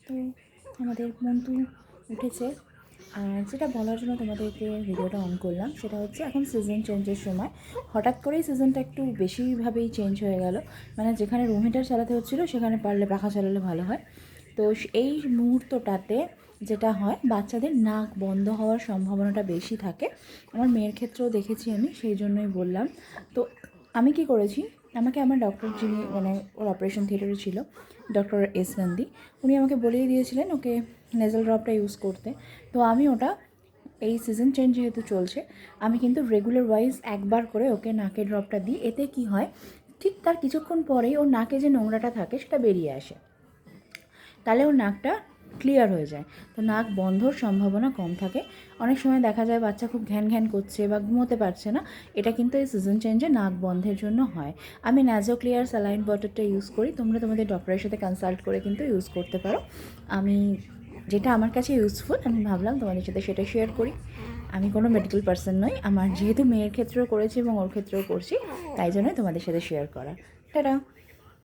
তো আমাদের মন্টু উঠেছে। আর যেটা বলার জন্য তোমাদেরকে ভিডিওটা অন করলাম সেটা হচ্ছে, এখন সিজন চেঞ্জের সময় হঠাৎ করেই সিজনটা একটু বেশিভাবেই চেঞ্জ হয়ে গেল। মানে যেখানে রুম হিটার চালাতে হচ্ছিলো সেখানে পারলে পাখা চালালে ভালো হয়। তো এই মুহূর্তটাতে যেটা হয়, বাচ্চাদের নাক বন্ধ হওয়ার সম্ভাবনাটা বেশি থাকে। আমার মেয়ের ক্ষেত্রেও দেখেছি আমি, সেই জন্যই বললাম। তো আমি কি করেছি, আমাকে আমার ডক্টর, যিনি মানে ওর অপারেশন থিয়েটারে ছিল, ডক্টর এস নন্দী, উনি আমাকে বলেই দিয়েছিলেন ওকে নেজাল ড্রপটা ইউজ করতে। তো আমি ওটা, এই সিজন চেঞ্জ যেহেতু চলছে, আমি কিন্তু রেগুলার ওয়াইজ একবার করে ওকে নাকের ড্রপটা দিই। এতে কি হয়, ঠিক তার কিছুক্ষণ পরেই ওর নাকে যে নোংরাটা থাকে সেটা বেরিয়ে আসে, তাহলে ওর নাকটা ক্লিয়ার হয়ে যায়। তো নাক বন্ধর সম্ভাবনা কম থাকে। অনেক সময় দেখা যায় বাচ্চা খুব ঘ্যান ঘ্যান করছে বা ঘুমোতে পারছে না, এটা কিন্তু এই সিজন চেঞ্জে নাক বন্ধের জন্য হয়। আমি ন্যাজো ক্লিয়ার স্যালাইন ওয়াটারটা ইউজ করি, তোমরা তোমাদের ডক্টরের সাথে কনসাল্ট করে কিন্তু ইউজ করতে পারো। আমি যেটা আমার কাছে ইউজফুল, আমি ভাবলাম তোমাদের সাথে সেটা শেয়ার করি। আমি কোনো মেডিকেল পার্সন নই, আমার যেহেতু মেয়ের ক্ষেত্রেও করেছি এবং ওর ক্ষেত্রেও করছি, তাই জন্যই তোমাদের সাথে শেয়ার করা। টাটা।